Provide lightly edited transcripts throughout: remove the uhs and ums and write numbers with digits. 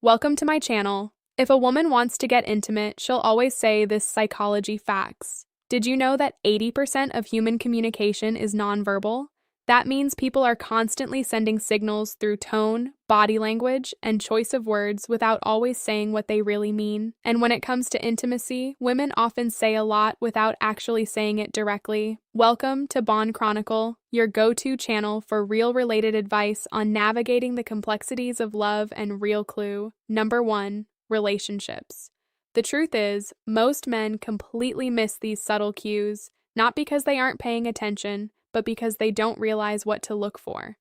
Welcome to my channel. If a woman wants to get intimate, she'll always say this psychology facts. Did you know that 80% of human communication is nonverbal? That means people are constantly sending signals through tone, body language, and choice of words without always saying what they really mean. And when it comes to intimacy, women often say a lot without actually saying it directly. Welcome to Bond Chronicle, your go-to channel for real-related advice on navigating the complexities of love and real clue. Number 1. Relationships. The truth is, most men completely miss these subtle cues, not because they aren't paying attention, but because they don't realize what to look for.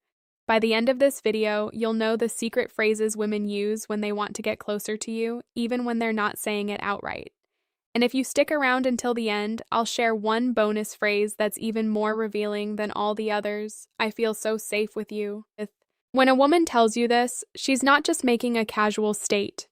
By the end of this video, you'll know the secret phrases women use when they want to get closer to you, even when they're not saying it outright. And if you stick around until the end, I'll share one bonus phrase that's even more revealing than all the others. I feel so safe with you. When a woman tells you this, she's not just making a casual state,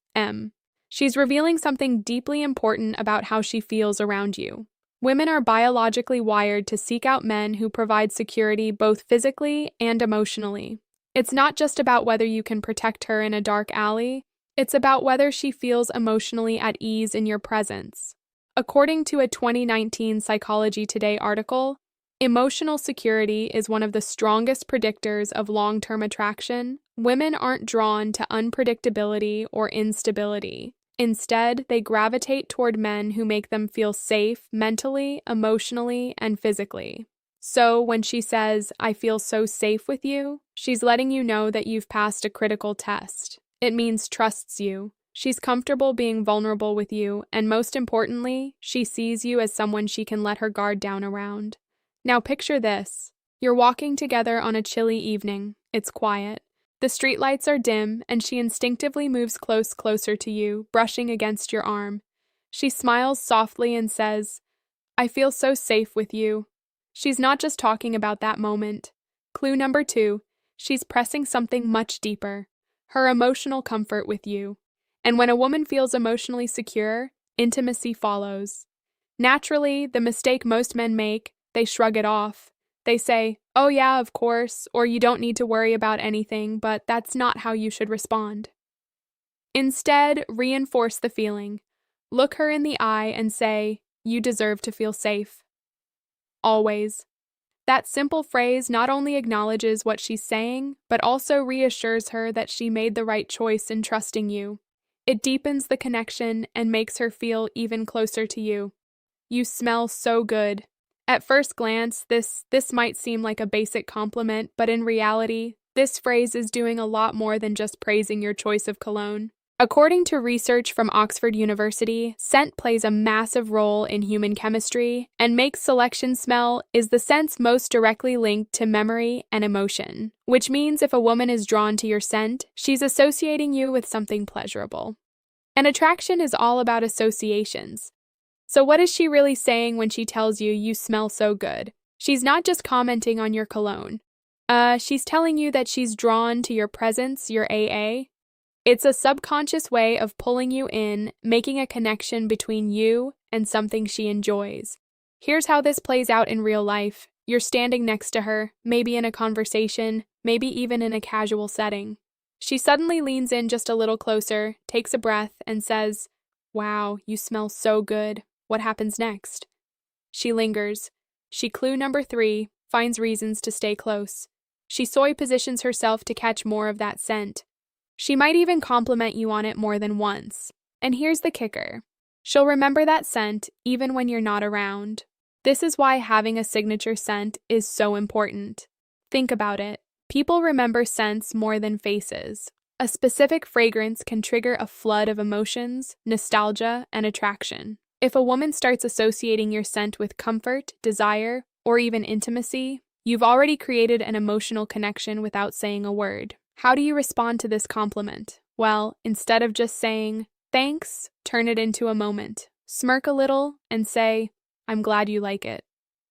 She's revealing something deeply important about how she feels around you. Women are biologically wired to seek out men who provide security both physically and emotionally. It's not just about whether you can protect her in a dark alley, it's about whether she feels emotionally at ease in your presence. According to a 2019 Psychology Today article, emotional security is one of the strongest predictors of long-term attraction. Women aren't drawn to unpredictability or instability. Instead, they gravitate toward men who make them feel safe mentally, emotionally, and physically. So when she says, "I feel so safe with you," she's letting you know that you've passed a critical test. It means trusts you. She's comfortable being vulnerable with you, and most importantly, she sees you as someone she can let her guard down around. Now picture this. You're walking together on a chilly evening. It's quiet. The streetlights are dim, and she instinctively moves closer to you, brushing against your arm. She smiles softly and says, "I feel so safe with you." She's not just talking about that moment. Clue number 2, she's pressing something much deeper, her emotional comfort with you. And when a woman feels emotionally secure, intimacy follows. Naturally, the mistake most men make, they shrug it off. They say, "Oh yeah, of course," or "You don't need to worry about anything," but that's not how you should respond. Instead, reinforce the feeling. Look her in the eye and say, "You deserve to feel safe." Always. That simple phrase not only acknowledges what she's saying, but also reassures her that she made the right choice in trusting you. It deepens the connection and makes her feel even closer to you. "You smell so good." At first glance, this might seem like a basic compliment, but in reality, this phrase is doing a lot more than just praising your choice of cologne. According to research from Oxford University, scent plays a massive role in human chemistry, and makes selection smell is the sense most directly linked to memory and emotion, which means if a woman is drawn to your scent, she's associating you with something pleasurable. And attraction is all about associations. So what is she really saying when she tells you "you smell so good"? She's not just commenting on your cologne. She's telling you that she's drawn to your presence, your AA. It's a subconscious way of pulling you in, making a connection between you and something she enjoys. Here's how this plays out in real life. You're standing next to her, maybe in a conversation, maybe even in a casual setting. She suddenly leans in just a little closer, takes a breath, and says, "Wow, you smell so good. What happens next?" She lingers. Clue number 3, finds reasons to stay close. She soy positions herself to catch more of that scent. She might even compliment you on it more than once. And here's the kicker. She'll remember that scent even when you're not around. This is why having a signature scent is so important. Think about it. People remember scents more than faces. A specific fragrance can trigger a flood of emotions, nostalgia, and attraction. If a woman starts associating your scent with comfort, desire, or even intimacy, you've already created an emotional connection without saying a word. How do you respond to this compliment? Well, instead of just saying, "Thanks," turn it into a moment. Smirk a little and say, "I'm glad you like it.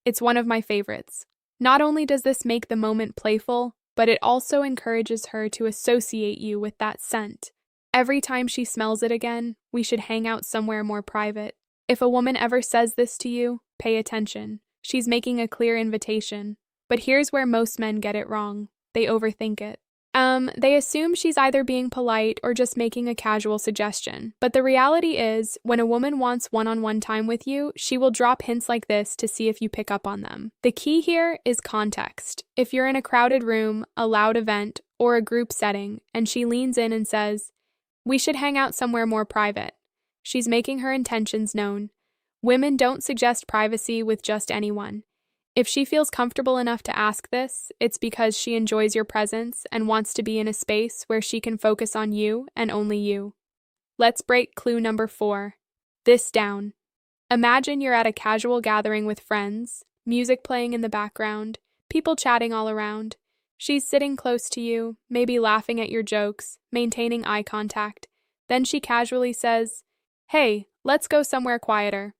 It's one of my favorites." Not only does this make the moment playful, but it also encourages her to associate you with that scent. Every time she smells it again, we should hang out somewhere more private. If a woman ever says this to you, pay attention. She's making a clear invitation. But here's where most men get it wrong. They overthink it. They assume she's either being polite or just making a casual suggestion. But the reality is, when a woman wants one-on-one time with you, she will drop hints like this to see if you pick up on them. The key here is context. If you're in a crowded room, a loud event, or a group setting, and she leans in and says, "We should hang out somewhere more private," she's making her intentions known. Women don't suggest privacy with just anyone. If she feels comfortable enough to ask this, it's because she enjoys your presence and wants to be in a space where she can focus on you and only you. Let's break clue number 4. This down. Imagine you're at a casual gathering with friends, music playing in the background, people chatting all around. She's sitting close to you, maybe laughing at your jokes, maintaining eye contact. Then she casually says, "Hey, let's go somewhere quieter."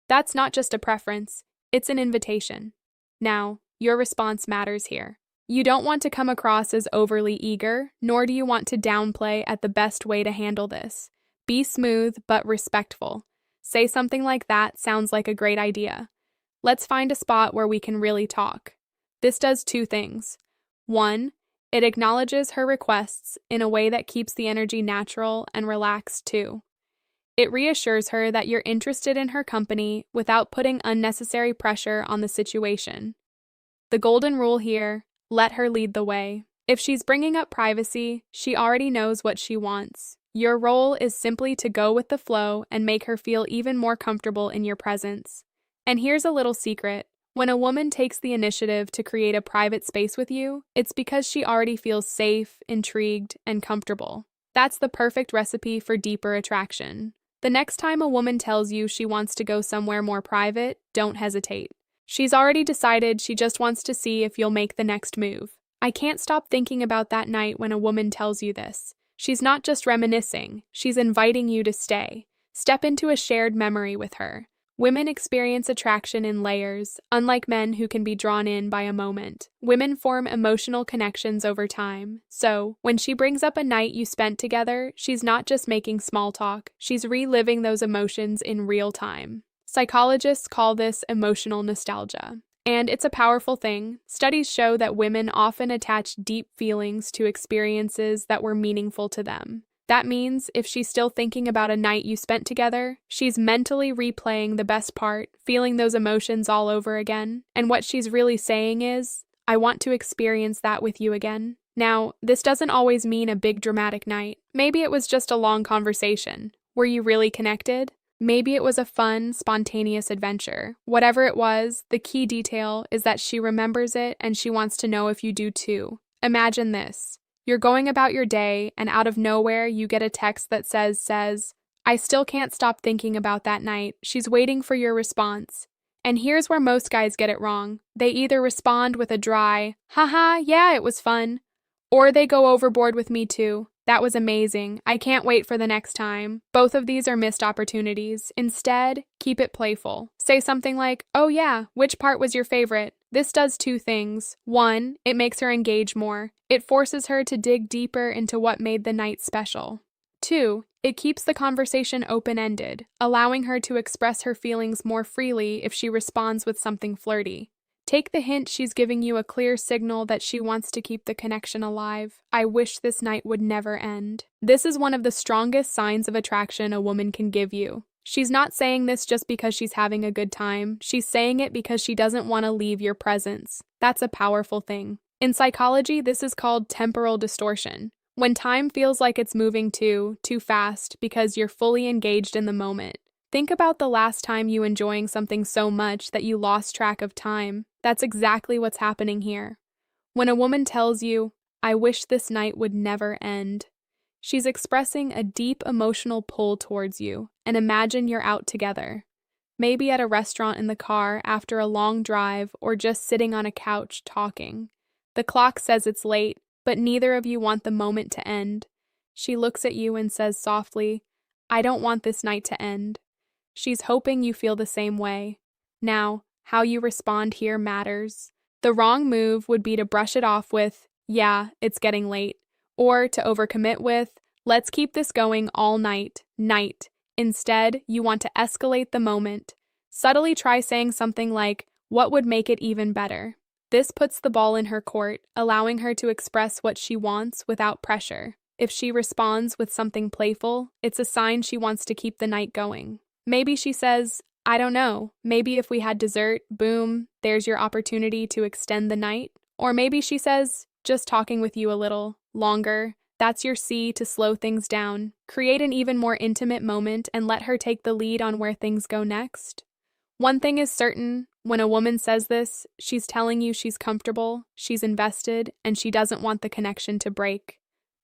That's not just a preference, it's an invitation. Now, your response matters here. You don't want to come across as overly eager, nor do you want to downplay at the best way to handle this. Be smooth but respectful. Say something like that sounds like a great idea. Let's find a spot where we can really talk. This does 2 things. 1, it acknowledges her requests in a way that keeps the energy natural and relaxed too. It reassures her that you're interested in her company without putting unnecessary pressure on the situation. The golden rule here, let her lead the way. If she's bringing up privacy, she already knows what she wants. Your role is simply to go with the flow and make her feel even more comfortable in your presence. And here's a little secret. When a woman takes the initiative to create a private space with you, it's because she already feels safe, intrigued, and comfortable. That's the perfect recipe for deeper attraction. The next time a woman tells you she wants to go somewhere more private, don't hesitate. She's already decided she just wants to see if you'll make the next move. I can't stop thinking about that night when a woman tells you this. She's not just reminiscing, she's inviting you to stay. Step into a shared memory with her. Women experience attraction in layers, unlike men who can be drawn in by a moment. Women form emotional connections over time. So, when she brings up a night you spent together, she's not just making small talk, she's reliving those emotions in real time. Psychologists call this emotional nostalgia. And it's a powerful thing. Studies show that women often attach deep feelings to experiences that were meaningful to them. That means if she's still thinking about a night you spent together, she's mentally replaying the best part, feeling those emotions all over again. And what she's really saying is, I want to experience that with you again. Now, this doesn't always mean a big dramatic night. Maybe it was just a long conversation. Were you really connected? Maybe it was a fun, spontaneous adventure. Whatever it was, the key detail is that she remembers it and she wants to know if you do too. Imagine this. You're going about your day, and out of nowhere, you get a text that says, "I still can't stop thinking about that night." She's waiting for your response. And here's where most guys get it wrong. They either respond with a dry, "Haha, yeah, it was fun," or they go overboard with "me too. That was amazing. I can't wait for the next time." Both of these are missed opportunities. Instead, keep it playful. Say something like, "Oh yeah, which part was your favorite?" This does 2 things. 1, it makes her engage more. It forces her to dig deeper into what made the night special. 2, it keeps the conversation open-ended, allowing her to express her feelings more freely if she responds with something flirty. Take the hint she's giving you a clear signal that she wants to keep the connection alive. I wish this night would never end. This is one of the strongest signs of attraction a woman can give you. She's not saying this just because she's having a good time. She's saying it because she doesn't want to leave your presence. That's a powerful thing. In psychology, this is called temporal distortion. When time feels like it's moving too fast because you're fully engaged in the moment. Think about the last time you enjoying something so much that you lost track of time. That's exactly what's happening here. When a woman tells you, "I wish this night would never end," she's expressing a deep emotional pull towards you, and imagine you're out together. Maybe at a restaurant in the car after a long drive or just sitting on a couch talking. The clock says it's late, but neither of you want the moment to end. She looks at you and says softly, "I don't want this night to end." She's hoping you feel the same way. Now, how you respond here matters. The wrong move would be to brush it off with, "Yeah, it's getting late," or to overcommit with, "Let's keep this going all night." Instead, you want to escalate the moment. Subtly try saying something like, "What would make it even better?" This puts the ball in her court, allowing her to express what she wants without pressure. If she responds with something playful, it's a sign she wants to keep the night going. Maybe she says, I don't know, maybe if we had dessert, boom, there's your opportunity to extend the night. Or maybe she says, just talking with you a little longer. That's your C to slow things down. Create an even more intimate moment and let her take the lead on where things go next. One thing is certain, when a woman says this, she's telling you she's comfortable, she's invested, and she doesn't want the connection to break.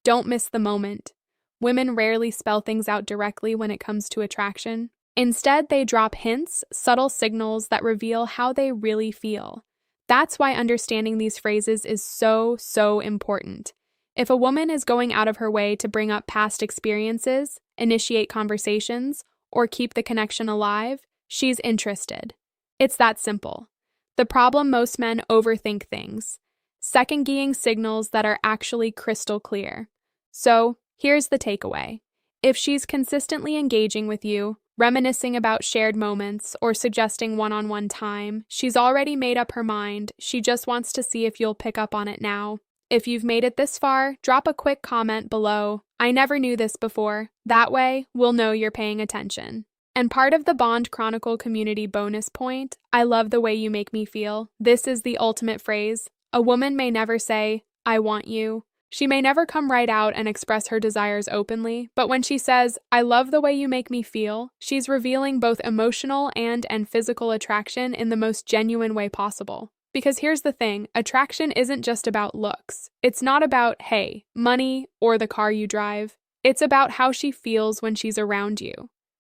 Don't miss the moment. Women rarely spell things out directly when it comes to attraction. Instead, they drop hints, subtle signals that reveal how they really feel. That's why understanding these phrases is so important. If a woman is going out of her way to bring up past experiences, initiate conversations, or keep the connection alive, she's interested. It's that simple. The problem: most men overthink things, second-guessing signals that are actually crystal clear. So, here's the takeaway. If she's consistently engaging with you, reminiscing about shared moments, or suggesting one-on-one time, she's already made up her mind. She just wants to see if you'll pick up on it now. If you've made it this far, drop a quick comment below. I never knew this before. That way, we'll know you're paying attention. And part of the Bond Chronicle community bonus point, I love the way you make me feel. This is the ultimate phrase. A woman may never say, I want you. She may never come right out and express her desires openly, but when she says, I love the way you make me feel, she's revealing both emotional and physical attraction in the most genuine way possible. Because here's the thing, attraction isn't just about looks. It's not about, hey, money or the car you drive. It's about how she feels when she's around you.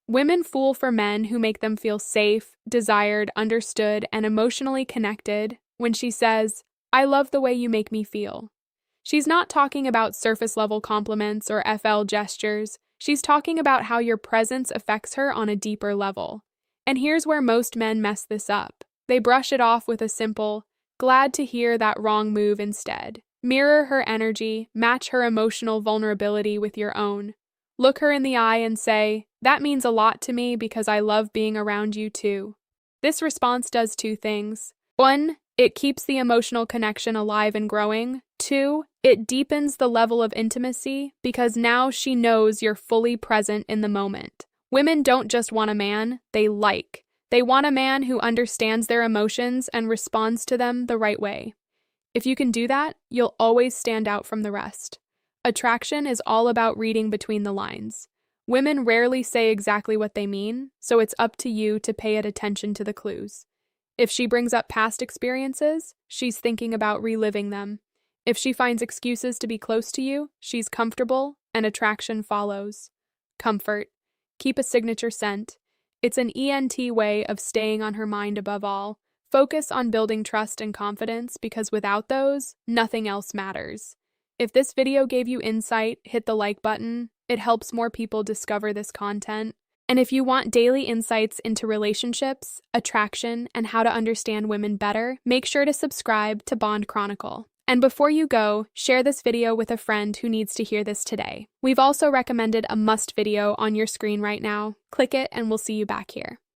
Women fool for men who make them feel safe, desired, understood, and emotionally connected when she says, I love the way you make me feel. She's not talking about surface-level compliments or FL gestures. She's talking about how your presence affects her on a deeper level. And here's where most men mess this up. They brush it off with a simple, glad to hear that wrong move instead. Mirror her energy, match her emotional vulnerability with your own. Look her in the eye and say, that means a lot to me because I love being around you too. This response does two things. 1, it keeps the emotional connection alive and growing. 2, it deepens the level of intimacy because now she knows you're fully present in the moment. Women don't just want a man, they want a man who understands their emotions and responds to them the right way. If you can do that, you'll always stand out from the rest. Attraction is all about reading between the lines. Women rarely say exactly what they mean, so it's up to you to pay attention to the clues. If she brings up past experiences, she's thinking about reliving them. If she finds excuses to be close to you, she's comfortable, and attraction follows. Comfort. Keep a signature scent. It's an ENT way of staying on her mind above all. Focus on building trust and confidence because without those, nothing else matters. If this video gave you insight, hit the like button. It helps more people discover this content. And if you want daily insights into relationships, attraction, and how to understand women better, make sure to subscribe to Bond Chronicle. And before you go, share this video with a friend who needs to hear this today. We've also recommended a must video on your screen right now. Click it and we'll see you back here.